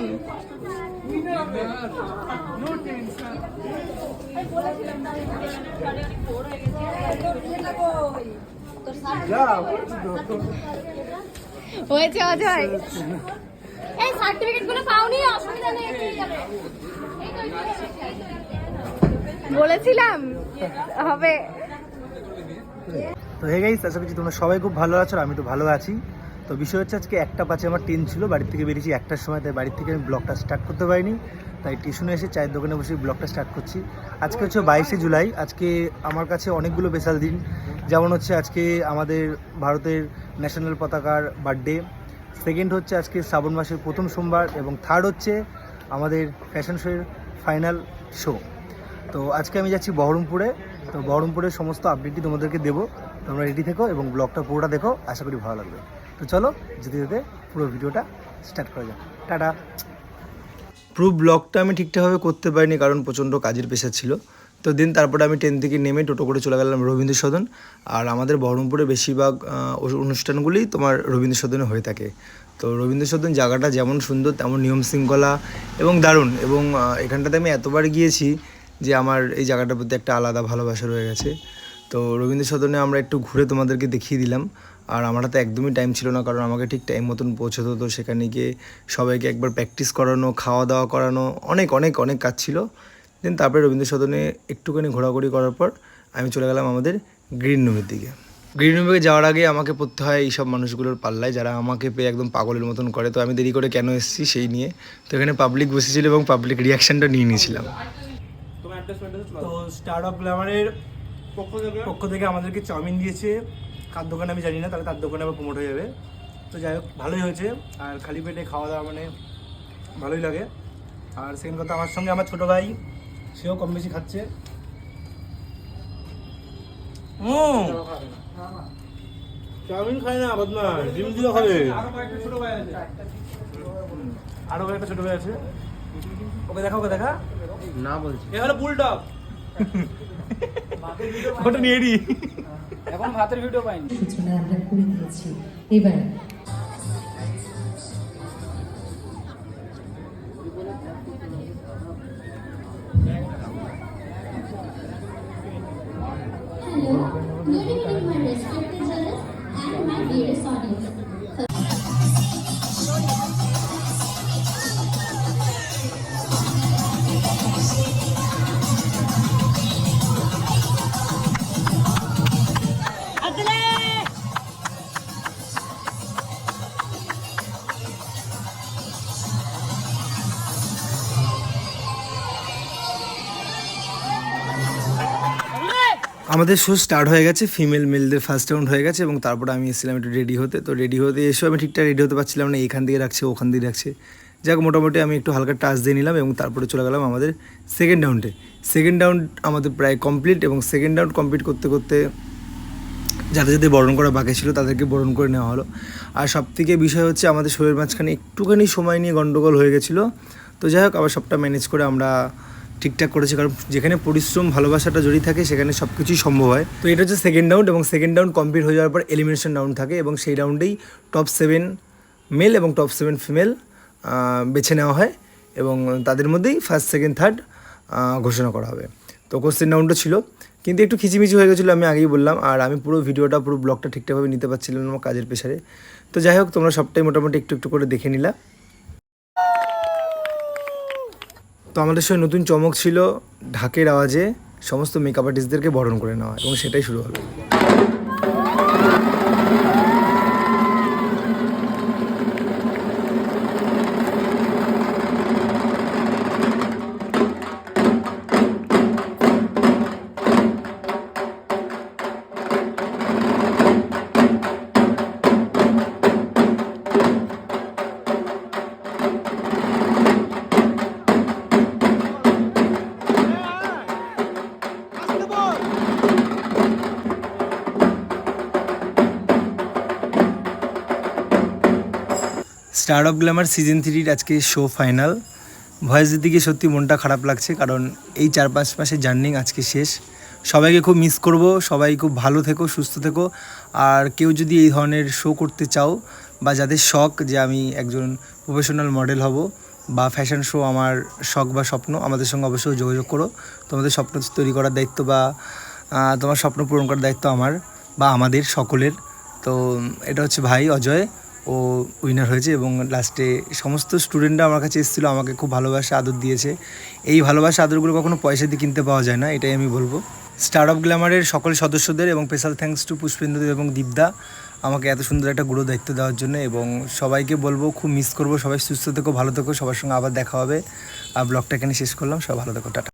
বলেছিলাম হয়েছে অজয় এই সার্টিফিকেট গুলো পাওনি অসুবিধা নেই বলেছিলাম হবে। তো হে গাইস, আশা করছি তোমরা সবাই খুব ভালো আছো আর আমি তো ভালো আছি। তো বিষয় হচ্ছে আজকে 1:05 আমার ট্রেন ছিল, বাড়ির থেকে বেরিয়েছি 1টার সময়, তাই বাড়ির থেকে আমি ব্লগটা স্টার্ট করতে পারিনি, তাই স্টেশনে এসে চায়ের দোকানে বসে ব্লগটা স্টার্ট করছি। আজকে হচ্ছে 22শে জুলাই। আজকে আমার কাছে অনেকগুলো স্পেশাল দিন, যেমন হচ্ছে আজকে আমাদের ভারতের ন্যাশনাল পতাকার বার্থডে, সেকেন্ড হচ্ছে আজকে শ্রাবণ মাসের প্রথম সোমবার, এবং থার্ড হচ্ছে আমাদের ফ্যাশন শোয়ের ফাইনাল শো। তো আজকে আমি যাচ্ছি বহরমপুরে। তো বহরমপুরের সমস্ত আপডেটই তোমাদেরকে দেবো, তোমরা রেডি থেকো এবং ব্লগটা পুরোটা দেখো, আশা করি ভালো লাগবে। তো চলো যেতে যেতে পুরো ভিডিওটা স্টার্ট করা যাক। টাটা। পুরো ব্লগটা আমি ঠিকঠাকভাবে করতে পারিনি, কারণ প্রচণ্ড কাজের প্রেশার ছিল। তো তারপরে আমি ট্রেন থেকে নেমে টোটো করে চলে গেলাম রবীন্দ্র সদন। আর আমাদের বহরমপুরে বেশিরভাগ অনুষ্ঠানগুলি তোমার রবীন্দ্র সদনে হয়ে থাকে। তো রবীন্দ্র সদন জায়গাটা যেমন সুন্দর তেমন নিয়ম শৃঙ্খলা এবং দারুণ, এবং এখানটাতে আমি এতবার গিয়েছি যে আমার এই জায়গাটার প্রতি একটা আলাদা ভালোবাসা রয়ে গেছে। তো রবীন্দ্র সদনে আমরা একটু ঘুরে তোমাদেরকে দেখিয়ে দিলাম। আর আমার হাতে একদমই টাইম ছিল না, কারণ আমাকে ঠিক টাইম মতন পৌঁছতে হতো। সেখানে গিয়ে সবাইকে একবার প্র্যাকটিস করানো, খাওয়া দাওয়া করানো, অনেক অনেক অনেক কাজ ছিল। তারপরে রবীন্দ্র সদনে একটুখানি ঘোরাঘুরি করার পর আমি চলে গেলাম আমাদের গ্রিন রুমের দিকে। গ্রিন রুমে যাওয়ার আগে আমাকে পড়তে হয় এইসব মানুষগুলোর পাল্লায়, যারা আমাকে পেয়ে একদম পাগলের মতন করে। তো আমি দেরি করে কেন এসেছি সেই নিয়ে। তো এখানে পাবলিক বসেছিল এবং পাবলিক রিয়াকশানটা নিয়ে নিয়েছিলাম। তো স্টার অফ গ্ল্যামারের পক্ষ থেকে আমাদেরকে চাউমিন দিয়েছে। কার দোকানে আমি জানি না, তাহলে তার দোকানে আবার প্রমোট হয়ে যাবে। তো যাই হোক, ভালোই হয়েছে। আর খালি পেটে খাওয়া দাওয়া মানে ভালোই লাগে। আর সেকেন্ড কথা, আমার সঙ্গে আমার ছোটো ভাই, সেও কম বেশি খাচ্ছে। চাউমিন খায় না বদমাস, ডিম দিয়ে খাবে। আরো একটা ছোটো ভাই আছে, ওকে দেখা, ওকে দেখা না বলছি। এ হলো বুলডগ, ওটা নিয়ে নি। এখন ভাতের ভিডিও পাইনি, আমরা করে দিয়েছি। এবার আমাদের শো স্টার্ট হয়ে গেছে। ফিমেল মেলদের ফার্স্ট রাউন্ড হয়ে গেছে, এবং তারপরে আমি এসেছিলাম একটু রেডি হতে। তো রেডি হতে এসেও আমি ঠিকঠাক রেডি হতে পারছিলাম না, এখান দিয়ে রাখছে ওখান দিয়ে রাখছে। যাক, মোটামুটি আমি একটু হালকা টাচ দিয়ে নিলাম, এবং তারপরে চলে গেলাম আমাদের সেকেন্ড রাউন্ডে। সেকেন্ড রাউন্ড আমাদের প্রায় কমপ্লিট, এবং সেকেন্ড রাউন্ড কমপ্লিট করতে করতে যাদের যাদের বরণ করা বাকি ছিল তাদেরকে বরণ করে নেওয়া হলো। আর সবথেকে বিষয় হচ্ছে আমাদের শোয়ের মাঝখানে একটুখানি সময় নিয়ে গন্ডগোল হয়ে গেছিলো। তো যাই হোক, আবার সবটা ম্যানেজ করে আমরা ঠিকঠাক করেছি, কারণ যেখানে পরিশ্রম ভালোবাসাটা জড়িয়ে থাকে সেখানে সব কিছুই সম্ভব হয়। তো এটা হচ্ছে সেকেন্ড রাউন্ড, এবং সেকেন্ড রাউন্ড কমপ্লিট হয়ে যাওয়ার পর এলিমিনেশন রাউন্ড থাকে, এবং সেই রাউন্ডেই টপ 7 মেল এবং টপ 7 ফিমেল বেছে নেওয়া হয়, এবং তাদের মধ্যেই ফার্স্ট সেকেন্ড থার্ড ঘোষণা করা হবে। তো কোশ্চেন রাউন্ডও ছিল, কিন্তু একটু খিচিমিচি হয়ে গেছিলো, আমি আগেই বললাম। আর আমি পুরো ভিডিওটা, পুরো ব্লগটা ঠিকঠাকভাবে নিতে পারছিলাম না আমার কাজের প্রেশারে। তো যাই হোক, তোমরা সবটাই মোটামুটি একটু একটু করে দেখে নিলা। তো আমাদের সঙ্গে নতুন চমক ছিল ঢাকের আওয়াজে সমস্ত মেকআপ আর্টিস্টদেরকে বরণ করে নেওয়া, এবং সেটাই শুরু হলো। স্টার অফ গ্ল্যামার সিজন 3 আজকে শো ফাইনাল। ভয়েস দিতে গিয়ে সত্যি মনটা খারাপ লাগছে, কারণ এই 4-5 মাসের জার্নি আজকে শেষ। সবাইকে খুব মিস করব। সবাই খুব ভালো থেকো, সুস্থ থেকো। আর কেউ যদি এই ধরনের শো করতে চাও, বা যাদের শখ যে আমি একজন প্রফেশনাল মডেল হব, বা ফ্যাশন শো আমার শখ বা স্বপ্ন, আমাদের সঙ্গে অবশ্যই যোগাযোগ করো। তোমাদের স্বপ্ন তৈরি করার দায়িত্ব বা তোমার স্বপ্ন পূরণ করার দায়িত্ব আমার বা আমাদের সকলের। তো এটা হচ্ছে ভাই অজয়, ও উইনার হয়েছে এবং লাস্টে সমস্ত স্টুডেন্টরা আমার কাছে এসেছিলো, আমাকে খুব ভালোবাসা আদর দিয়েছে। এই ভালোবাসা আদরগুলো কখনো পয়সা দিয়ে কিনতে পাওয়া যায় না, এটাই আমি বলবো। স্টার অফ গ্ল্যামারের সকল সদস্যদের এবং স্পেশাল থ্যাঙ্কস টু পুষ্পেন্দু এবং দীপদা আমাকে এত সুন্দর একটা গুরু দায়িত্ব দেওয়ার জন্য। এবং সবাইকে বলবো খুব মিস করবো, সবাই সুস্থ থেকো, ভালো থেকো, সবার সঙ্গে আবার দেখা হবে। আর ব্লগটা এখানে শেষ করলাম, সবাই ভালো থেকো, টাটা।